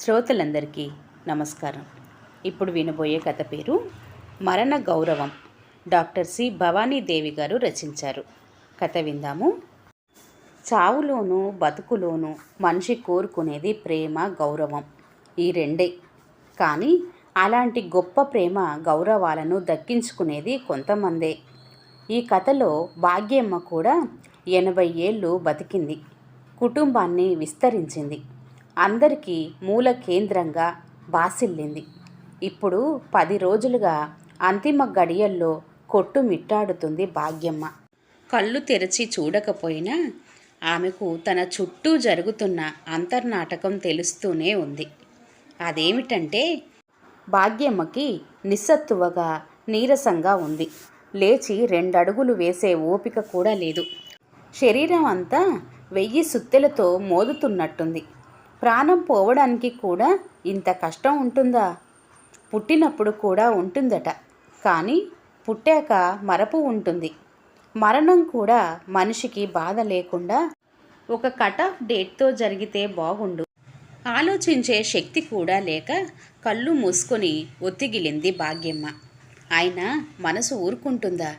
శ్రోతలందరికీ నమస్కారం. ఇప్పుడు వినబోయే కథ పేరు మరణ గౌరవం. డాక్టర్ సి భవానీదేవి గారు రచించారు. కథ విందాము. చావులోనూ బతుకులోనూ మనిషి కోరుకునేది ప్రేమ, గౌరవం. ఈ రెండే. కానీ అలాంటి గొప్ప ప్రేమ, గౌరవాలను దక్కించుకునేది కొంతమందే. ఈ కథలో భాగ్యమ్మ కూడా 80 ఏళ్ళు బతికింది. కుటుంబాన్ని విస్తరించింది. అందరికీ మూల కేంద్రంగా బాసిల్లింది. ఇప్పుడు 10 రోజులుగా అంతిమ గడియల్లో కొట్టుమిట్టాడుతుంది భాగ్యమ్మ. కళ్ళు తెరిచి చూడకపోయినా ఆమెకు తన చుట్టూ జరుగుతున్న అంతర్నాటకం తెలుస్తూనే ఉంది. అదేమిటంటే భాగ్యమ్మకి నిస్సత్తువగా, నీరసంగా ఉంది. లేచి 2 అడుగులు వేసే ఓపిక కూడా లేదు. శరీరం అంతా 1000 సుత్తెలతో మోదుతున్నట్టుంది. ప్రాణం పోవడానికి కూడా ఇంత కష్టం ఉంటుందా? పుట్టినప్పుడు కూడా ఉంటుందట, కానీ పుట్టాక మరపు ఉంటుంది. మరణం కూడా మనిషికి బాధ లేకుండా ఒక కట్ ఆఫ్ డేట్తో జరిగితే బాగుండు. ఆలోచించే శక్తి కూడా లేక కళ్ళు మూసుకొని ఒత్తిగిలింది భాగ్యమ్మ. అయినా మనసు ఊరుకుంటుందా?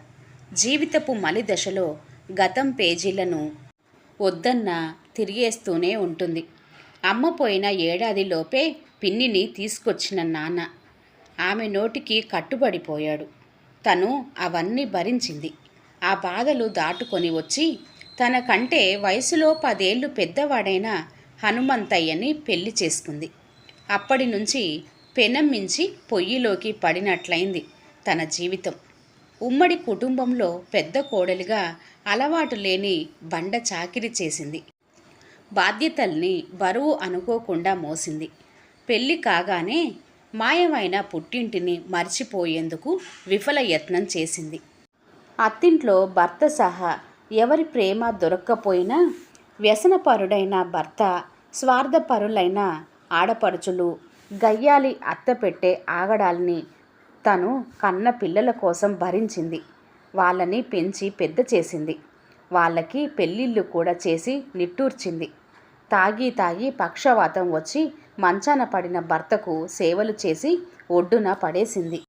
జీవితపు మలి దశలో గతం పేజీలను వద్దన్నా తిరిగేస్తూనే ఉంటుంది. అమ్మ పోయిన ఏడాదిలోపే పిన్నిని తీసుకొచ్చిన నాన్న ఆమె నోటికి కట్టుబడిపోయాడు. తను అవన్నీ భరించింది. ఆ బాధలు దాటుకొని వచ్చి తన కంటే వయసులో 10 ఏళ్ళు పెద్దవాడైన హనుమంతయ్యని పెళ్లి చేసుకుంది. అప్పటి నుంచి పెనం మించి పొయ్యిలోకి పడినట్లయింది తన జీవితం. ఉమ్మడి కుటుంబంలో పెద్ద కోడలిగా అలవాటు లేని బండ చాకిరీ చేసింది. బాధ్యతల్ని బరువు అనుకోకుండా మోసింది. పెళ్లి కాగానే మాయమైన పుట్టింటిని మర్చిపోయేందుకు విఫల యత్నం చేసింది. అత్తింట్లో భర్త సహా ఎవరి ప్రేమ దొరక్కపోయినా వ్యసనపరుడైన భర్త, స్వార్థపరులైన ఆడపడుచులు, గయ్యాలి అత్త పెట్టే ఆగడాల్ని తను కన్న పిల్లల కోసం భరించింది. వాళ్ళని పెంచి పెద్ద చేసింది. వాళ్ళకి పెళ్ళిళ్ళు కూడా చేసి నిట్టూర్చింది. తాగి పక్షవాతం వచ్చి మంచాన పడిన భర్తకు సేవలు చేసి ఒడ్డున పడేసింది.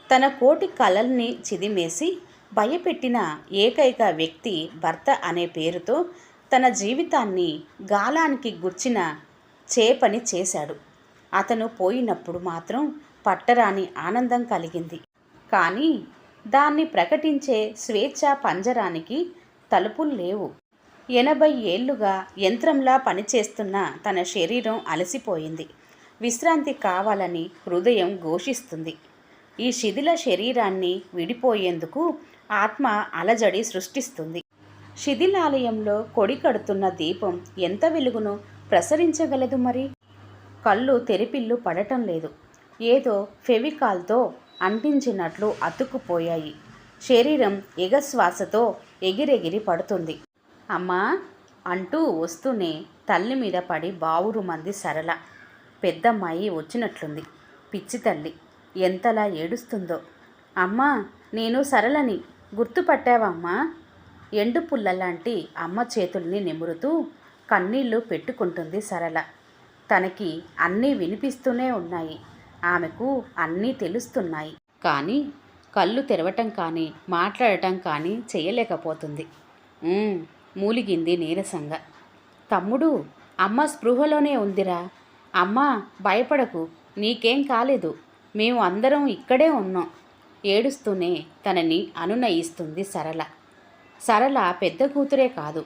తన కోటి కలల్ని చిదిమేసి భయపెట్టిన ఏకైక వ్యక్తి భర్త అనే పేరుతో తన జీవితాన్ని గాలానికి గుర్చిన చేపని చేశాడు. అతను పోయినప్పుడు మాత్రం పట్టరాని ఆనందం కలిగింది. కానీ దాన్ని ప్రకటించే స్వేచ్ఛా పంజరానికి తలుపులు లేవు. 80 ఏళ్లుగా యంత్రంలా పనిచేస్తున్న తన శరీరం అలసిపోయింది. విశ్రాంతి కావాలని హృదయం ఘోషిస్తుంది. ఈ శిథిల శరీరాన్ని విడిపోయేందుకు ఆత్మ అలజడి సృష్టిస్తుంది. శిథిలాలయంలో కొడి కడుతున్న దీపం ఎంత వెలుగును ప్రసరించగలదు మరి? కళ్ళు తెరిపిల్లు పడటం లేదు. ఏదో ఫెవికాల్తో అంటించినట్లు అతుక్కుపోయాయి. శరీరం ఎగశ్వాసతో ఎగిరెగిరి పడుతుంది. అమ్మా అంటూ వస్తూనే తల్లి మీద పడి బావురుమంది సరళ. పెద్దమ్మాయి వచ్చినట్లుంది. పిచ్చి తల్లి ఎంతలా ఏడుస్తుందో. అమ్మా, నేను సరళని, గుర్తుపట్టావమ్మా? ఎండు పుల్లలాంటి అమ్మ చేతుల్ని నిమురుతూ కన్నీళ్లు పెట్టుకుంటుంది సరళ. తనకి అన్నీ వినిపిస్తూనే ఉన్నాయి. ఆమెకు అన్నీ తెలుస్తున్నాయి. కానీ కళ్ళు తెరవటం కానీ మాట్లాడటం కానీ చేయలేకపోతుంది. మూలిగింది నీరసంగా. తమ్ముడు, అమ్మ స్పృహలోనే ఉందిరా. అమ్మా, భయపడకు, నీకేం కాలేదు, మేము అందరం ఇక్కడే ఉన్నాం. ఏడుస్తూనే తనని అనునయిస్తుంది సరళ. సరళ పెద్ద కూతురే కాదు,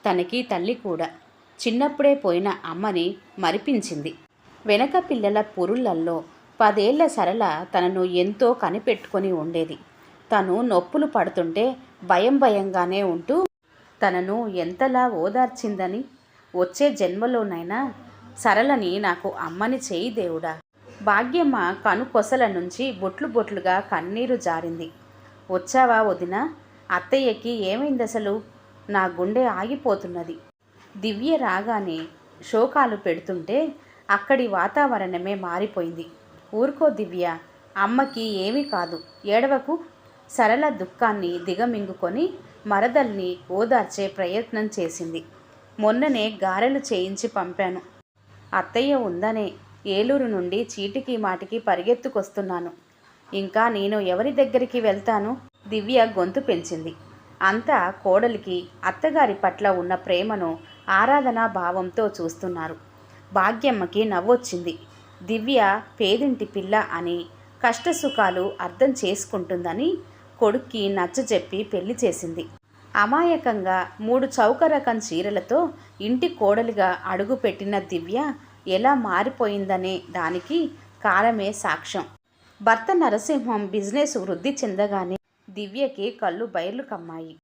తనకి తల్లి కూడా. చిన్నప్పుడే పోయిన అమ్మని మరిపించింది. వెనక పిల్లల పురుళ్ళల్లో 10 ఏళ్ల సరళ తనను ఎంతో కనిపెట్టుకొని ఉండేది. తను నొప్పులు పడుతుంటే భయంగానే ఉంటూ తనను ఎంతలా ఓదార్చిందని. వచ్చే జన్మలోనైనా సరళని నాకు అమ్మని చేయి దేవుడా. భాగ్యమ్మ కనుకొసల నుంచి బొట్లుగా కన్నీరు జారింది. వచ్చావా వదినా? అత్తయ్యకి ఏమైందసలు? నా గుండె ఆగిపోతున్నది. దివ్య రాగానే శోకాలు పెడుతుంటే అక్కడి వాతావరణమే మారిపోయింది. ఊరుకో దివ్య, అమ్మకి ఏమీ కాదు, ఏడవకు. సరళ దుఃఖాన్ని దిగమింగుకొని మరదల్ని ఓదార్చే ప్రయత్నం చేసింది. మొన్ననే గారెలు చేయించి పంపాను. అత్తయ్య ఉందనే ఏలూరు నుండి చీటికి మాటికి పరిగెత్తుకొస్తున్నాను. ఇంకా నేను ఎవరి దగ్గరికి వెళ్తాను? దివ్య గొంతు పెంచింది. అంతా కోడలికి అత్తగారి పట్ల ఉన్న ప్రేమను ఆరాధనా భావంతో చూస్తున్నారు. భాగ్యమ్మకి నవ్వొచ్చింది. దివ్య పేదింటి పిల్ల అని, కష్టసుఖాలు అర్థం చేసుకుంటుందని కొడుక్కి నచ్చజెప్పి పెళ్లి చేసింది. అమాయకంగా 3 చౌక రకం చీరలతో ఇంటి కోడలిగా అడుగుపెట్టిన దివ్య ఎలా మారిపోయిందనే దానికి కాలమే సాక్ష్యం. భర్త నరసింహం బిజినెస్ వృద్ధి చెందగానే దివ్యకి కళ్ళు బయర్లు కమ్మాయి.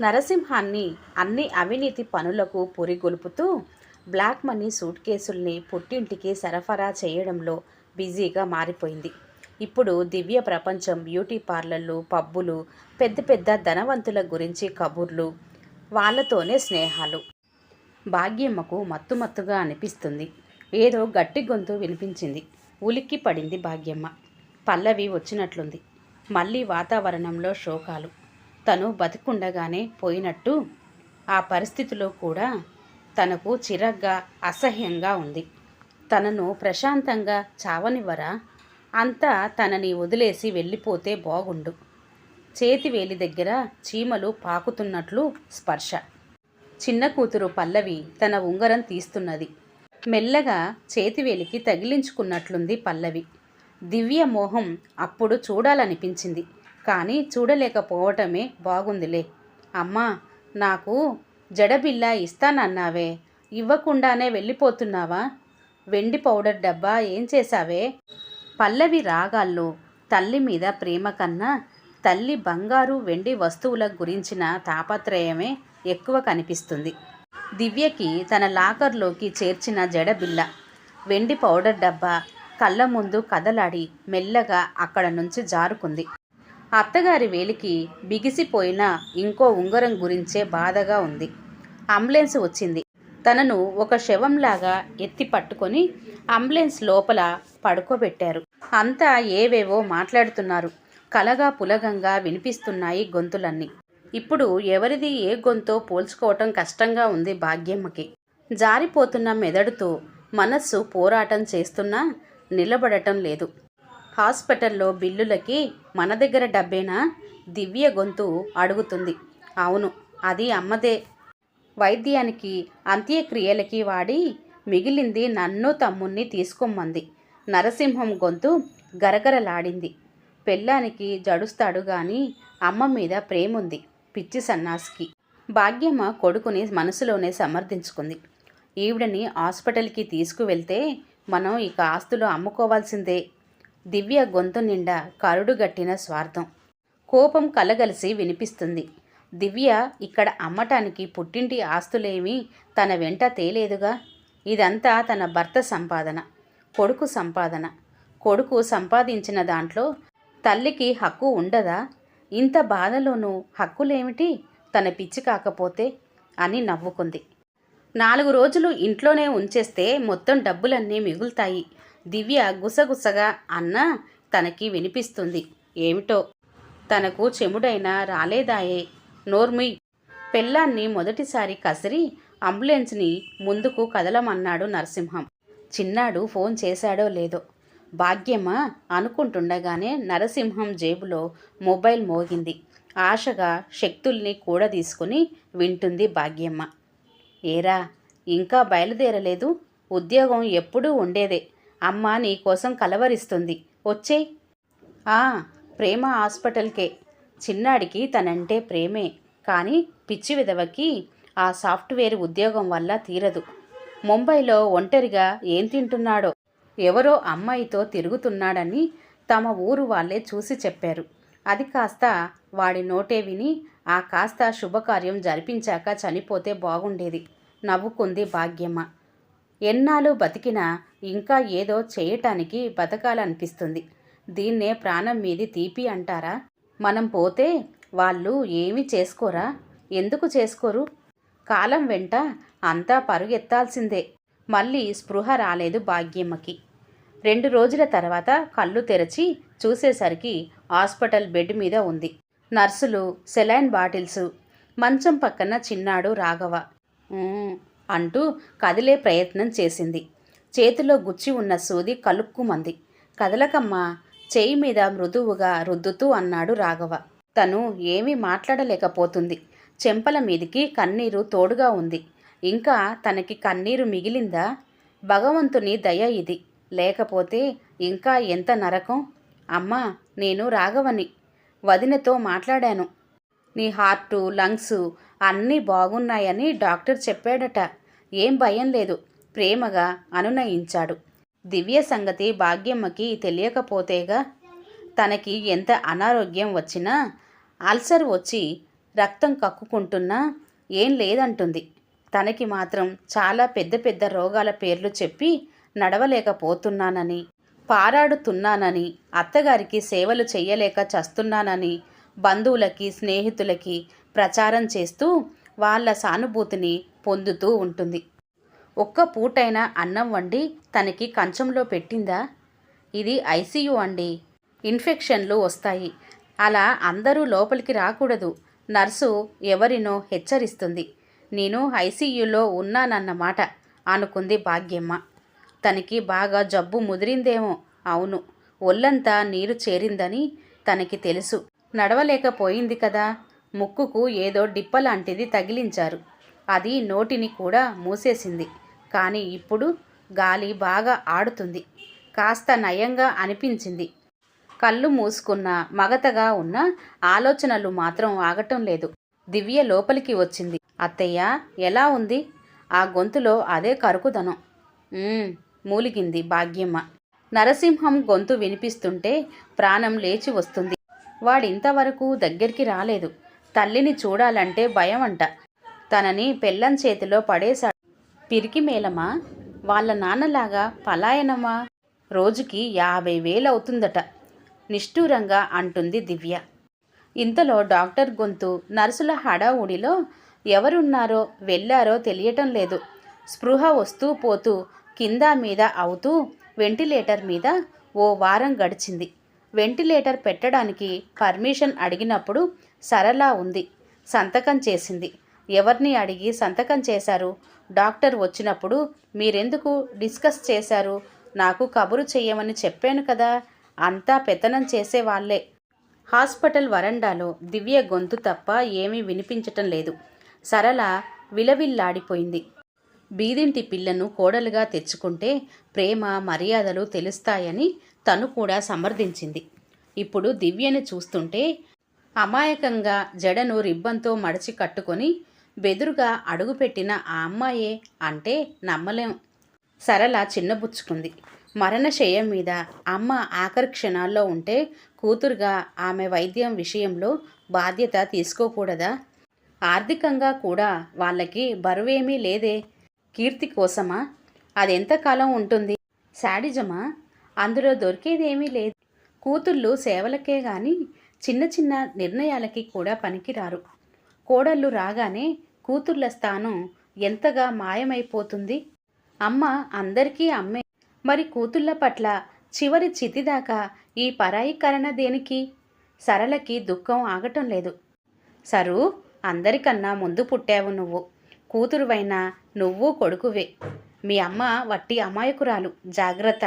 నరసింహాన్ని అన్ని అవినీతి పనులకు పురిగొల్పుతూ బ్లాక్ మనీ సూట్ కేసుల్ని పుట్టింటికి సరఫరా చేయడంలో బిజీగా మారిపోయింది. ఇప్పుడు దివ్య ప్రపంచం బ్యూటీ పార్లర్లు, పబ్బులు, పెద్ద పెద్ద ధనవంతుల గురించి కబుర్లు, వాళ్ళతోనే స్నేహాలు. భాగ్యమ్మకు మత్తుగా అనిపిస్తుంది. ఏదో గట్టి గొంతు వినిపించింది. ఉలిక్కి పడింది భాగ్యమ్మ. పల్లవి వచ్చినట్లుంది. మళ్ళీ వాతావరణంలో శోకాలు. తను బతికుండగానే పోయినట్టు ఆ పరిస్థితిలో కూడా తనకు చిరగ్గా అసహ్యంగా ఉంది. తనను ప్రశాంతంగా చావనివ్వరా? అంతా తనని వదిలేసి వెళ్ళిపోతే బాగుండు. చేతివేలి దగ్గర చీమలు పాకుతున్నట్లు స్పర్శ. చిన్న కూతురు పల్లవి తన ఉంగరం తీస్తున్నది. మెల్లగా చేతివేలికి తగిలించుకున్నట్లుంది పల్లవి. దివ్య మోహం అప్పుడు చూడాలనిపించింది. కానీ చూడలేకపోవటమే బాగుందిలే. అమ్మా, నాకు జడబిల్ల ఇస్తానన్నావే, ఇవ్వకుండానే వెళ్ళిపోతున్నావా? వెండి పౌడర్ డబ్బా ఏం చేశావే? పల్లవి రాగాల్లో తల్లి మీద ప్రేమ కన్నా తల్లి బంగారు వెండి వస్తువుల గురించిన తాపత్రయమే ఎక్కువ కనిపిస్తుంది. దివ్యకి తన లాకర్లోకి చేర్చిన జడబిల్ల, వెండి పౌడర్ డబ్బా కళ్ళ ముందు కదలాడి మెల్లగా అక్కడ నుంచి జారుకుంది. అత్తగారి వేలికి బిగిసిపోయిన ఇంకో ఉంగరం గురించే బాధగా ఉంది. అంబులెన్స్ వచ్చింది. తనను ఒక శవంలాగా ఎత్తి పట్టుకొని అంబులెన్స్ లోపల పడుకోబెట్టారు. అంతా ఏవేవో మాట్లాడుతున్నారు. కలగా పులగంగా వినిపిస్తున్నాయి గొంతులన్నీ. ఇప్పుడు ఎవరిది ఏ గొంతో పోల్చుకోవటం కష్టంగా ఉంది భాగ్యమ్మకి. జారిపోతున్న మెదడుతో మనస్సు పోరాటం చేస్తున్నా నిలబడటం లేదు. హాస్పిటల్లో బిల్లులకి మన దగ్గర డబ్బేనా? దివ్య గొంతు అడుగుతుంది. అవును, అది అమ్మదే. వైద్యానికి అంత్యక్రియలకి వాడి మిగిలింది నన్ను తమ్ముణ్ణి తీసుకోమంది. నరసింహం గొంతు గరగరలాడింది. పెళ్ళానికి జడుస్తాడు గాని అమ్మ మీద ప్రేముంది పిచ్చి సన్నాసికి. భాగ్యమ్మ కొడుకుని మనసులోనే సమర్థించుకుంది. ఈవిడని హాస్పిటల్కి తీసుకువెళ్తే మనం ఇక ఆస్తులు అమ్ముకోవాల్సిందే. దివ్య గొంతు నిండా కరుడుగట్టిన స్వార్థం, కోపం కలగలిసి వినిపిస్తుంది. దివ్య ఇక్కడ అమ్మటానికి పుట్టింటి ఆస్తులేమీ తన వెంట తేలేదుగా. ఇదంతా తన భర్త సంపాదన, కొడుకు సంపాదన. కొడుకు సంపాదించిన దాంట్లో తల్లికి హక్కు ఉండదా? ఇంత బాధలోనూ హక్కులేమిటి తన పిచ్చి కాకపోతే అని నవ్వుకుంది. 4 రోజులు ఇంట్లోనే ఉంచేస్తే మొత్తం డబ్బులన్నీ మిగులుతాయి. దివ్య గుసగుసగా అన్నా తనకి వినిపిస్తుంది. ఏమిటో తనకు చెముడైనా రాలేదాయే. నోర్ముయ్. పెళ్ళాన్ని మొదటిసారి కసిరి అంబులెన్స్ని ముందుకు కదలమన్నాడు నరసింహం. చిన్నాడు ఫోన్ చేశాడో లేదో భాగ్యమ్మ అనుకుంటుండగానే నరసింహం జేబులో మొబైల్ మోగింది. ఆశగా శక్తుల్ని కూడా తీసుకుని వింటుంది భాగ్యమ్మ. ఏరా, ఇంకా బయలుదేరలేదు? ఉద్యోగం ఎప్పుడూ ఉండేదే. అమ్మ నీకోసం కలవరిస్తుంది, వచ్చేయ్. ప్రేమ హాస్పిటల్కే. చిన్నాడికి తనంటే ప్రేమే, కానీ పిచ్చి విధవకి ఆ సాఫ్ట్వేర్ ఉద్యోగం వల్ల తీరదు. ముంబైలో ఒంటరిగా ఏం తింటున్నాడో, ఎవరో అమ్మాయితో తిరుగుతున్నాడని తమ ఊరు వాళ్ళే చూసి చెప్పారు. అది కాస్త వాడి నోటే విని ఆ కాస్త శుభకార్యం జరిపించాక చనిపోతే బాగుండేది నవ్వుకుంది భాగ్యమ్మ. ఎన్నాళ్ళు బతికినా ఇంకా ఏదో చేయటానికి బతకాలనిపిస్తుంది. దీన్నే ప్రాణం మీది తీపి అంటారా? మనం పోతే వాళ్ళు ఏమీ చేసుకోరా? ఎందుకు చేసుకోరు? కాలం వెంట అంతా పరుగెత్తాల్సిందే. మళ్ళీ స్పృహ రాలేదు భాగ్యమ్మకి. 2 రోజుల తర్వాత కళ్ళు తెరచి చూసేసరికి హాస్పిటల్ బెడ్ మీద ఉంది. నర్సులు, సెలైన్ బాటిల్స్, మంచం పక్కన చిన్నాడు రాఘవ అంటూ కదిలే ప్రయత్నం చేసింది. చేతిలో గుచ్చి ఉన్న సూది కలుక్కుమంది. కదలకమ్మా, చేయి మీద మృదువుగా రుద్దుతూ అన్నాడు రాఘవ. తను ఏమీ మాట్లాడలేకపోతుంది. చెంపల మీదికి కన్నీరు తోడుగా ఉంది. ఇంకా తనకి కన్నీరు మిగిలిందా? భగవంతుని దయ ఇది. లేకపోతే ఇంకా ఎంత నరకం. అమ్మా, నేను రాఘవని. వదినతో మాట్లాడాను. నీ హార్టు, లంగ్స్ అన్నీ బాగున్నాయని డాక్టర్ చెప్పాడట. ఏం భయం లేదు, ప్రేమగా అనునయించాడు. దివ్య సంగతి భాగ్యమ్మకి తెలియకపోతేగా. తనకి ఎంత అనారోగ్యం వచ్చినా, అల్సర్ వచ్చి రక్తం కక్కుకుంటున్నా ఏం లేదంటుంది. తనకి మాత్రం చాలా పెద్ద పెద్ద రోగాల పేర్లు చెప్పి నడవలేకపోతున్నానని, పారాడుతున్నానని, అత్తగారికి సేవలు చెయ్యలేక చస్తున్నానని బంధువులకి, స్నేహితులకి ప్రచారం చేస్తూ వాళ్ళ సానుభూతిని పొందుతూ ఉంటుంది. ఒక్క పూటైనా అన్నం వండి తనకి కంచంలో పెట్టిందా? ఇది ఐసీయూ అండి. ఇన్ఫెక్షన్లు వస్తాయి. అలా అందరూ లోపలికి రాకూడదు. నర్సు ఎవరినో హెచ్చరిస్తుంది. నేను ఐసీయూలో ఉన్నానన్నమాట అనుకుంది భాగ్యమ్మ. తనకి బాగా జబ్బు ముదిరిందేమో. అవును, ఒళ్ళంతా నీరు చేరిందని తనకి తెలుసు. నడవలేకపోయింది కదా. ముక్కుకు ఏదో డిప్పలాంటిది తగిలించారు. అది నోటిని కూడా మూసేసింది. కానీ ఇప్పుడు గాలి బాగా ఆడుతుంది. కాస్త నయంగా అనిపించింది. కళ్ళు మూసుకున్న మగతగా ఉన్న ఆలోచనలు మాత్రం ఆగటం లేదు. దివ్య లోపలికి వచ్చింది. అత్తయ్య ఎలా ఉంది? ఆ గొంతులో అదే కరుకుదనం. మూలిగింది భాగ్యమ్మ. నరసింహం గొంతు వినిపిస్తుంటే ప్రాణం లేచి వస్తుంది. వాడింతవరకు దగ్గరికి రాలేదు. తల్లిని చూడాలంటే భయమంట. తనని పెళ్ళం చేతిలో పడేశాడు. పిరికి మేలమా? వాళ్ళ నాన్నలాగా పలాయనమా? రోజుకి 50,000 అవుతుందట నిష్ఠూరంగా అంటుంది దివ్య. ఇంతలో డాక్టర్ గొంతు. నర్సుల హడావుడిలో ఎవరున్నారో వెళ్ళారో తెలియటం లేదు. స్పృహ వస్తూ పోతూ కింద మీద అవుతూ వెంటిలేటర్ మీద ఓ వారం గడిచింది. వెంటిలేటర్ పెట్టడానికి పర్మిషన్ అడిగినప్పుడు సరళ ఉంది. సంతకం చేసింది. ఎవరిని అడిగి సంతకం చేశారు? డాక్టర్ వచ్చినప్పుడు మీరెందుకు డిస్కస్ చేశారు? నాకు కబురు చెయ్యమని చెప్పాను కదా. అంతా పెత్తనం చేసేవాళ్లే. హాస్పిటల్ వరండాలో దివ్య గొంతు తప్ప ఏమీ వినిపించటం లేదు. సరళ విలవిల్లాడిపోయింది. బీదింటి పిల్లను కోడలుగా తెచ్చుకుంటే ప్రేమ, మర్యాదలు తెలుస్తాయని తను కూడా సమర్థించింది. ఇప్పుడు దివ్యని చూస్తుంటే అమాయకంగా జడను రిబ్బన్తో మడిచి కట్టుకొని బెదురుగా అడుగుపెట్టిన ఆ అమ్మాయే అంటే నమ్మలేం. సరళ చిన్నబుచ్చుకుంది. మరణశయ్యం మీద అమ్మ ఆఖరి క్షణాల్లో ఉంటే కూతురుగా ఆమె వైద్యం విషయంలో బాధ్యత తీసుకోకూడదా? ఆర్థికంగా కూడా వాళ్ళకి బరువేమీ లేదే. కీర్తి కోసమా? అదెంతకాలం ఉంటుంది? శాడిజమా? అందులో దొరికేదేమీ లేదు. కూతుళ్ళు సేవలకే గాని చిన్న చిన్న నిర్ణయాలకి కూడా పనికిరారు. కోడళ్ళు రాగానే కూతుర్ల స్థానం ఎంతగా మాయమైపోతుంది. అమ్మ అందరికీ అమ్మే. మరి కూతుళ్ళ పట్ల చివరి చితిదాకా ఈ పరాయీకరణ దేనికి? సరళకి దుఃఖం ఆగటం లేదు. సరు, అందరికన్నా ముందు పుట్టావు నువ్వు. కూతురువైనా నువ్వు కొడుకువే. మీ అమ్మ వట్టి అమాయకురాలు, జాగ్రత్త.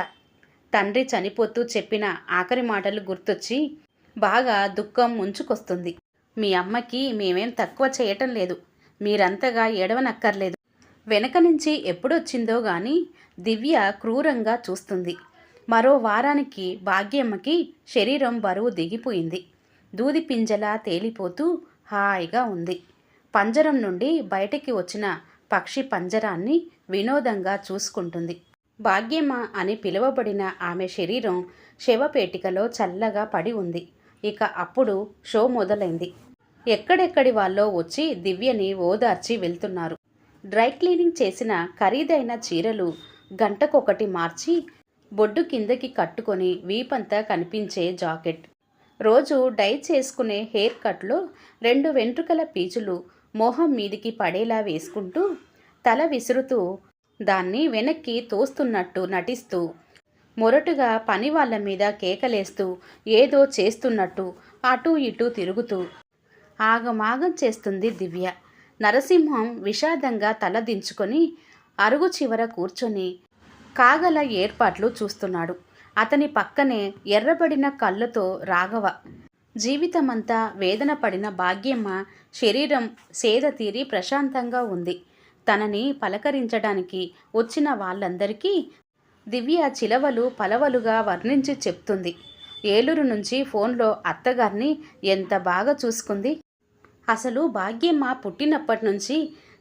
తండ్రి చనిపోతూ చెప్పిన ఆఖరి మాటలు గుర్తొచ్చి బాగా దుఃఖం ముంచుకొస్తుంది. మీ అమ్మకి మేమేం తక్కువ చేయటం లేదు. మీరంతగా ఏడవనక్కర్లేదు. వెనక నుంచి ఎప్పుడొచ్చిందో గాని దివ్య క్రూరంగా చూస్తుంది. మరో వారానికి భాగ్యమ్మకి శరీరం బరువు దిగిపోయింది. దూది పింజలా తేలిపోతూ హాయిగా ఉంది. పంజరం నుండి బయటికి వచ్చిన పక్షి పంజరాన్ని వినోదంగా చూసుకుంటుంది. భాగ్యమ్మ అని పిలువబడిన ఆమె శరీరం శవపేటికలో చల్లగా పడి ఉంది. ఇక అప్పుడు షో మొదలైంది. ఎక్కడెక్కడి వాళ్ళో వచ్చి దివ్యని ఓదార్చి వెళ్తున్నారు. డ్రై క్లీనింగ్ చేసిన ఖరీదైన చీరలు గంటకొకటి మార్చి బొడ్డు కిందకి కట్టుకొని వీపంతా కనిపించే జాకెట్, రోజు డై చేసుకునే హెయిర్ కట్లో 2 వెంట్రుకల పీచులు మొహం మీదికి పడేలా వేసుకుంటూ తల విసురుతూ దాన్ని వెనక్కి తోస్తున్నట్టు నటిస్తూ మొరటుగా పని వాళ్ళ మీద కేకలేస్తూ ఏదో చేస్తున్నట్టు అటూ ఇటూ తిరుగుతూ ఆగమాగం చేస్తుంది దివ్య. నరసింహం విషాదంగా తల దించుకొని అరుగు చివర కూర్చొని కాగల ఏర్పాట్లు చూస్తున్నాడు. అతని పక్కనే ఎర్రబడిన కళ్ళతో రాఘవ. జీవితమంతా వేదన పడిన భాగ్యమ్మ శరీరం సేద తీరి ప్రశాంతంగా ఉంది. తనని పలకరించడానికి వచ్చిన వాళ్ళందరికీ దివ్య చిలవలు పలవలుగా వర్ణించి చెప్తుంది. ఏలూరు నుంచి ఫోన్లో అత్తగారిని ఎంత బాగా చూసుకుంది. అసలు భాగ్యమ్మ పుట్టినప్పటి నుంచి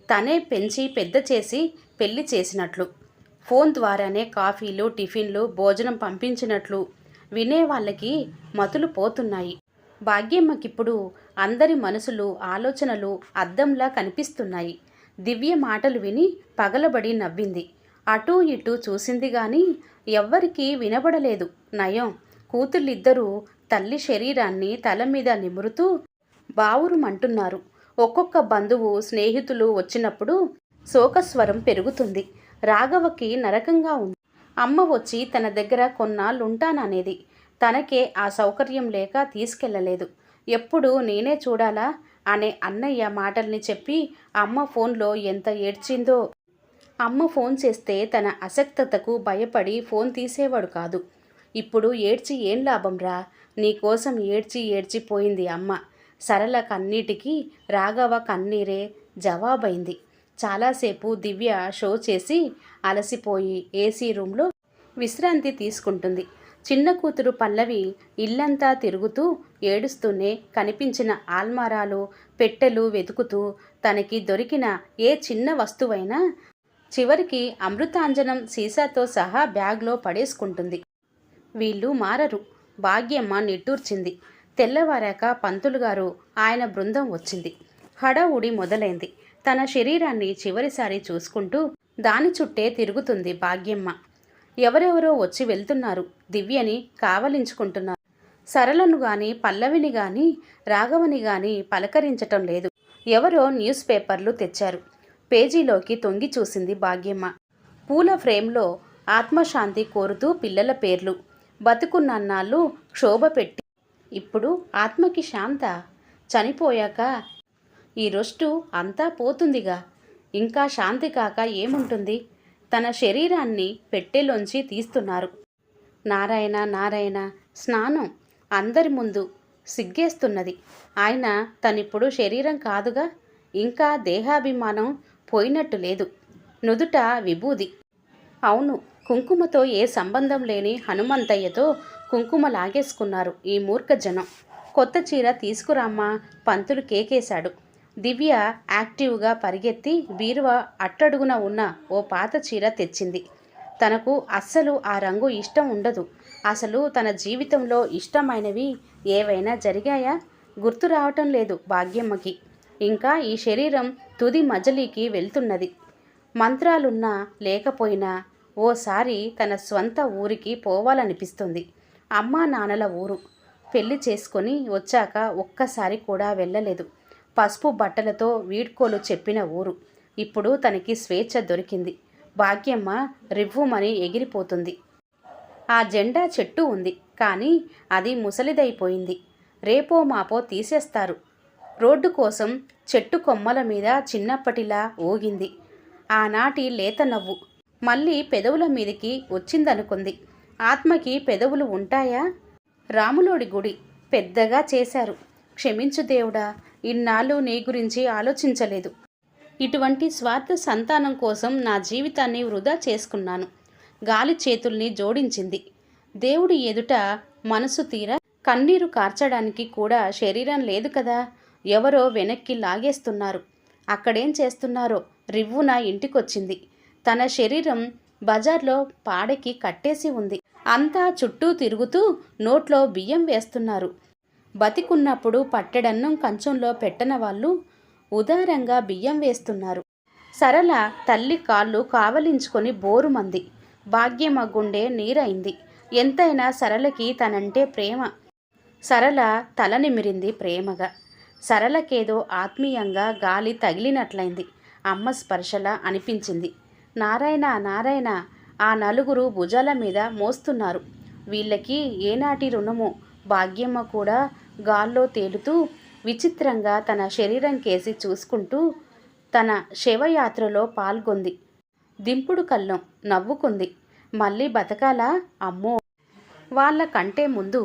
తనే పెంచి పెద్ద చేసి పెళ్లి చేసినట్లు, ఫోన్ ద్వారానే కాఫీలు టిఫిన్లు భోజనం పంపించినట్లు వినే వాళ్ళకి మతులు పోతున్నాయి. భాగ్యమ్మకిప్పుడు అందరి మనసులు ఆలోచనలు అద్దంలా కనిపిస్తున్నాయి. దివ్య మాటలు విని పగలబడి నవ్వింది. అటూ ఇటూ చూసింది గాని ఎవ్వరికీ వినబడలేదు. నయం, కూతుళ్ళిద్దరూ తల్లి శరీరాన్ని తల మీద నిమురుతూ బావురుమంటున్నారు. ఒక్కొక్క బంధువు స్నేహితులు వచ్చినప్పుడు శోకస్వరం పెరుగుతుంది. రాఘవకి నరకంగా ఉంది. అమ్మ వచ్చి తన దగ్గర కొన్నాళ్ళుంటాననేది. తనకే ఆ సౌకర్యం లేక తీసుకెళ్ళలేదు. ఎప్పుడు నేనే చూడాలా అనే అన్నయ్య మాటల్ని చెప్పి అమ్మ ఫోన్లో ఎంత ఏడ్చిందో. అమ్మ ఫోన్ చేస్తే తన అసక్తతకు భయపడి ఫోన్ తీసేవాడు కాదు. ఇప్పుడు ఏడ్చి ఏం లాభంరా, నీకోసం ఏడ్చి ఏడ్చిపోయింది అమ్మ. సరళ కన్నీటికి రాఘవ కన్నీరే జవాబైంది. చాలాసేపు దివ్య షో చేసి అలసిపోయి ఏసీ రూమ్లో విశ్రాంతి తీసుకుంటుంది. చిన్న కూతురు పల్లవి ఇల్లంతా తిరుగుతూ ఏడుస్తూనే కనిపించిన ఆల్మారాలు పెట్టెలు వెతుకుతూ తనకి దొరికిన ఏ చిన్న వస్తువైనా చివరికి అమృతాంజనం సీసాతో సహా బ్యాగ్లో పడేసుకుంటుంది. వీళ్ళు మారరు. భాగ్యమ్మ నిట్టూర్చింది. తెల్లవారాక పంతులుగారు ఆయన బృందం వచ్చింది. హడావుడి మొదలైంది. తన శరీరాన్ని చివరిసారి చూసుకుంటూ దాని చుట్టే తిరుగుతుంది భాగ్యమ్మ. ఎవరెవరో వచ్చి వెళ్తున్నారు. దివ్యని కావలించుకుంటున్నారు. సరళను గాని పల్లవిని గాని రాఘవని గాని పలకరించటం లేదు. ఎవరో న్యూస్ పేపర్లు తెచ్చారు. పేజీలోకి తొంగి చూసింది భాగ్యమ్మ. పూల ఫ్రేమ్లో ఆత్మశాంతి కోరుతూ పిల్లల పేర్లు. బతుకున్నన్నాళ్ళు క్షోభ పెట్టి ఇప్పుడు ఆత్మకి శాంత, చనిపోయాక ఈ రొస్టు అంతా పోతుందిగా, ఇంకా శాంతి కాక ఏముంటుంది. తన శరీరాన్ని పెట్టెలోంచి తీస్తున్నారు. నారాయణ నారాయణ స్నానం అందరి ముందు సిగ్గేస్తున్నది. ఆయన తనిప్పుడు శరీరం కాదుగా. ఇంకా దేహాభిమానం పోయినట్టు లేదు. నుదుట విభూది. అవును, కుంకుమతో ఏ సంబంధం లేని హనుమంతయ్యతో కుంకుమ లాగేసుకున్నారు ఈ మూర్ఖ జనం. కొత్త చీర తీసుకురామ్మా, పంతులు కేకేశాడు. దివ్య యాక్టివ్గా పరిగెత్తి బీరువా అట్టడుగున ఉన్న ఓ పాత చీర తెచ్చింది. తనకు అస్సలు ఆ రంగు ఇష్టం ఉండదు. అసలు తన జీవితంలో ఇష్టమైనవి ఏవైనా జరిగాయా గుర్తు రావటం లేదు భాగ్యమ్మకి. ఇంకా ఈ శరీరం తుది మజలీకి వెళ్తున్నది. మంత్రాలున్నా లేకపోయినా ఓసారి తన స్వంత ఊరికి పోవాలనిపిస్తుంది. అమ్మా నాన్నల ఊరు. పెళ్లి చేసుకొని వచ్చాక ఒక్కసారి కూడా వెళ్ళలేదు. పసుపు బట్టలతో వీడ్కోలు చెప్పిన ఊరు. ఇప్పుడు తనకి స్వేచ్ఛ దొరికింది. భాగ్యమ్మ రివ్వుమని ఎగిరిపోతుంది. ఆ జెండా చెట్టు ఉంది, కానీ అది ముసలిదైపోయింది. రేపో మాపో తీసేస్తారు. రోడ్డు కోసం చెట్టు కొమ్మల మీద చిన్నప్పటిలా ఊగింది. ఆనాటి లేత నవ్వు మళ్ళీ పెదవుల మీదికి వచ్చిందనుకుంది. ఆత్మకి పెదవులు ఉంటాయా? రాములోడి గుడి పెద్దగా చేశారు. క్షమించు దేవుడా, ఇన్నాళ్ళు నీ గురించి ఆలోచించలేదు. ఇటువంటి స్వార్థ సంతానం కోసం నా జీవితాన్ని వృధా చేసుకున్నాను. గాలి చేతుల్ని జోడించింది. దేవుడి ఎదుట మనసు తీర కన్నీరు కార్చడానికి కూడా శరీరం లేదు కదా. ఎవరో వెనక్కి లాగేస్తున్నారు. అక్కడేం చేస్తున్నారో రివ్వున ఇంటికొచ్చింది. తన శరీరం బజార్లో పాడెకి కట్టేసి ఉంది. అంతా చుట్టూ తిరుగుతూ నోట్లో బియ్యం వేస్తున్నారు. బతికున్నప్పుడు పట్టెడన్నం కంచంలో పెట్టన వాళ్ళు ఉదారంగా బియ్యం వేస్తున్నారు. సరళ తల్లి కాళ్ళు కావలించుకొని బోరుమంది. భాగ్యమ్మ గుండె నీరైంది. ఎంతైనా సరళకి తనంటే ప్రేమ. సరళ తల నిమిరింది ప్రేమగా. సరళకేదో ఆత్మీయంగా గాలి తగిలినట్లయింది. అమ్మ స్పర్శలా అనిపించింది. నారాయణ నారాయణ ఆ నలుగురు భుజాల మీద మోస్తున్నారు. వీళ్ళకి ఏనాటి రుణమో. భాగ్యమ్మ కూడా గాల్లో తేలుతూ విచిత్రంగా తన శరీరం కేసి చూసుకుంటూ తన శవయాత్రలో పాల్గొంది. దింపుడు కళ్ళం నవ్వుకుంది. మళ్ళీ బతకాలా? అమ్మో! వాళ్ళ కంటే ముందు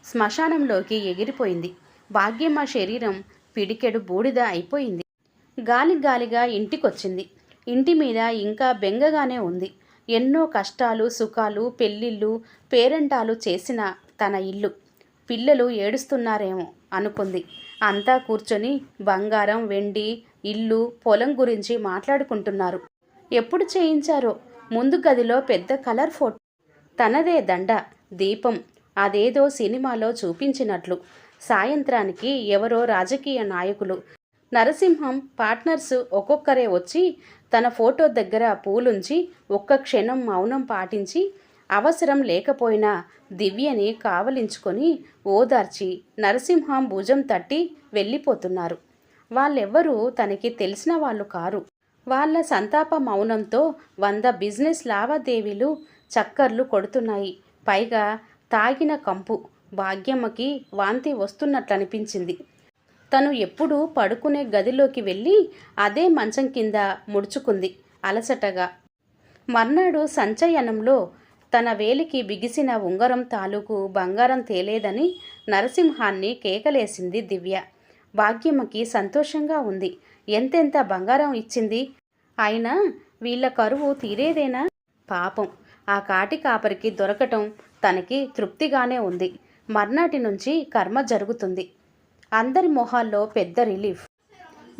శ్మశానంలోకి ఎగిరిపోయింది. భాగ్యమ్మ శరీరం పిడికెడు బూడిద అయిపోయింది. గాలి గాలిగా ఇంటికొచ్చింది. ఇంటి మీద ఇంకా బెంగగానే ఉంది. ఎన్నో కష్టాలు సుఖాలు పెళ్ళిళ్ళు పేరంటాలు చేసిన తన ఇల్లు. పిల్లలు ఏడుస్తున్నారేమో అనుకుంది. అంతా కూర్చొని బంగారం వెండి ఇల్లు పొలం గురించి మాట్లాడుకుంటున్నారు. ఎప్పుడు చేయించారో ముందు గదిలో పెద్ద కలర్ ఫోటో, తనదే దండ దీపం, అదేదో సినిమాలో చూపించినట్లు. సాయంత్రానికి ఎవరో రాజకీయ నాయకులు నరసింహం పార్ట్నర్స్ ఒక్కొక్కరే వచ్చి తన ఫోటో దగ్గర పూలుంచి ఒక్క క్షణం మౌనం పాటించి అవసరం లేకపోయినా దివ్యని కావలించుకొని ఓదార్చి నరసింహం భుజం తట్టి వెళ్ళిపోతున్నారు. వాళ్ళెవ్వరూ తనకి తెలిసిన వాళ్ళు కారు. వాళ్ళ సంతాప మౌనంతో 100 బిజినెస్ లావాదేవీలు చక్కర్లు కొడుతున్నాయి. పైగా తాగిన కంపు. భాగ్యమ్మకి వాంతి వస్తున్నట్లనిపించింది. తను ఎప్పుడూ పడుకునే గదిలోకి వెళ్ళి అదే మంచం కింద ముడుచుకుంది అలసటగా. మర్నాడు సంచయనంలో తన వేలికి బిగిసిన ఉంగరం తాలూకు బంగారం తేలేదని నరసింహాన్ని కేకలేసింది దివ్య. భాగ్యమ్మకి సంతోషంగా ఉంది. ఎంతెంత బంగారం ఇచ్చింది. అయినా వీళ్ళ కరువు తీరేదేనా? పాపం ఆ కాటి కాపరికి దొరకటం తనకి తృప్తిగానే ఉంది. మర్నాటి నుంచి కర్మ జరుగుతుంది. అందరి మొహాల్లో పెద్ద రిలీఫ్.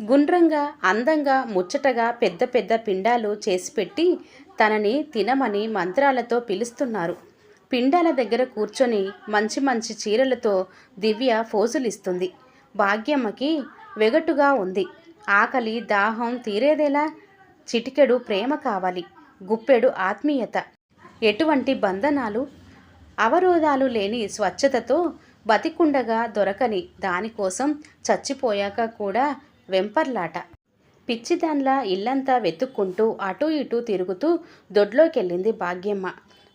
గుండ్రంగా అందంగా ముచ్చటగా పెద్ద పెద్ద పిండాలు చేసిపెట్టి తనని తినమని మంత్రాలతో పిలుస్తున్నారు. పిండాల దగ్గర కూర్చొని మంచి మంచి చీరలతో దివ్య ఫోజులిస్తుంది. భాగ్యమ్మకి వెగటుగా ఉంది. ఆకలి దాహం తీరేదేలా? చిటికెడు ప్రేమ కావాలి, గుప్పెడు ఆత్మీయత. ఎటువంటి బంధనాలు అవరోధాలు లేని స్వచ్ఛతతో బతికుండగా దొరకని దానికోసం చచ్చిపోయాక కూడా వెంపర్లాట. పిచ్చిదాన్లా ఇల్లంతా వెతుక్కుంటూ అటూ ఇటూ తిరుగుతూ దొడ్లోకెళ్ళింది భాగ్యమ్మ.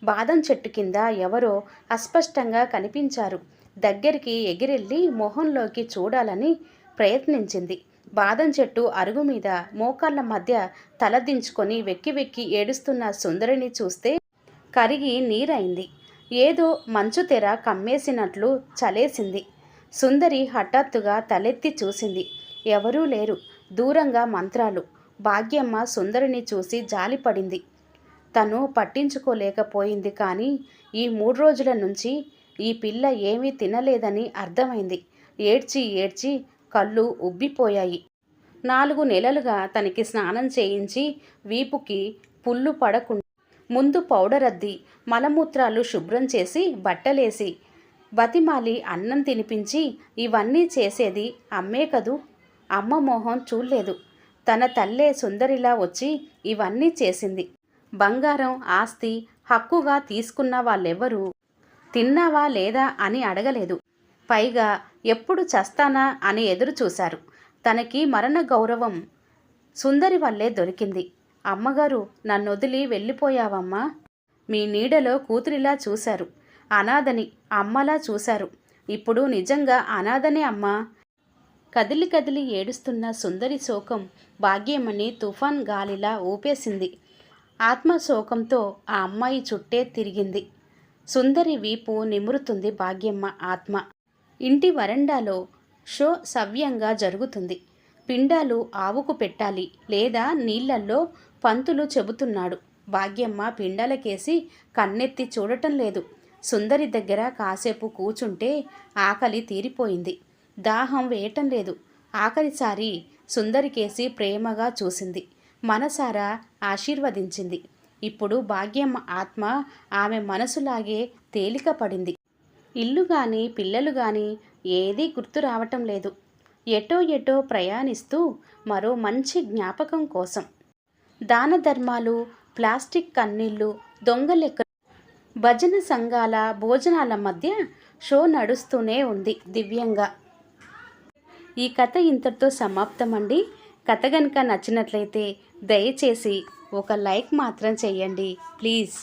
బాదం చెట్టు కింద ఎవరో అస్పష్టంగా కనిపించారు. దగ్గరికి ఎగిరెళ్ళి మొహంలోకి చూడాలని ప్రయత్నించింది. బాదం చెట్టు అరుగు మీద మోకాళ్ళ మధ్య తలదించుకొని వెక్కి వెక్కి ఏడుస్తున్న సుందరిని చూస్తే కరిగి నీరైంది. ఏదో మంచు తెర కమ్మేసినట్లు చలేసింది. సుందరి హఠాత్తుగా తలెత్తి చూసింది. ఎవరూ లేరు. దూరంగా మంత్రాలు. భాగ్యమ్మ సుందరిని చూసి జాలిపడింది. తను పట్టించుకోలేకపోయింది. కానీ ఈ 3 రోజుల నుంచి ఈ పిల్ల ఏమీ తినలేదని అర్థమైంది. ఏడ్చి ఏడ్చి కళ్ళు ఉబ్బిపోయాయి. 4 నెలలుగా తనకి స్నానం చేయించి వీపుకి పుల్లు పడకుండా ముందు పౌడర్ అద్ది మలమూత్రాలు శుభ్రం చేసి బట్టలేసి బతిమాలి అన్నం తినిపించి ఇవన్నీ చేసేది అమ్మే కదూ. అమ్మ మోహం చూడలేదు. తన తల్లే సుందరిలా వచ్చి ఇవన్నీ చేసింది. బంగారం ఆస్తి హక్కుగా తీసుకున్న వాళ్ళెవ్వరూ తిన్నావా లేదా అని అడగలేదు. పైగా ఎప్పుడు చస్తానా అని ఎదురు చూశారు. తనకి మరణ గౌరవం సుందరి వల్లే దొరికింది. అమ్మగారు నన్నొదిలి వెళ్ళిపోయావమ్మా. మీ నీడలో కూతురిలా చూశారు. అనాథని అమ్మలా చూశారు. ఇప్పుడు నిజంగా అనాథనే అమ్మా. కదిలి కదిలి ఏడుస్తున్న సుందరి శోకం భాగ్యమ్మని తుఫాన్ గాలిలా ఊపేసింది. ఆత్మశోకంతో ఆ అమ్మాయి చుట్టే తిరిగింది. సుందరి వీపు నిమురుతుంది భాగ్యమ్మ ఆత్మ. ఇంటి వరండాలో షో సవ్యంగా జరుగుతుంది. పిండాలు ఆవుకు పెట్టాలి లేదా నీళ్లల్లో పంతులు చెబుతున్నాడు. భాగ్యమ్మ పిండాలకేసి కన్నెత్తి చూడటం లేదు. సుందరి దగ్గర కాసేపు కూచుంటే ఆకలి తీరిపోయింది. దాహం వేయటం లేదు. ఆఖరిసారి సుందరికేసి ప్రేమగా చూసింది. మనసారా ఆశీర్వదించింది. ఇప్పుడు భాగ్యమ్మ ఆత్మ ఆమె మనసులాగే తేలిక పడింది. ఇల్లు గాని పిల్లలు గాని ఏదీ గుర్తు రావటం లేదు. ఎటో ఎటో ప్రయాణిస్తూ మరో మంచి జ్ఞాపకం కోసం. దాన ధర్మాలు ప్లాస్టిక్ కన్నీళ్ళు దొంగలెక్క భజన సంఘాల భోజనాల మధ్య షో నడుస్తూనే ఉంది దివ్యంగా. ఈ కథ ఇంతటితో సమాప్తమండి. కథ కనుక నచ్చినట్లయితే దయచేసి ఒక లైక్ మాత్రం చేయండి ప్లీజ్.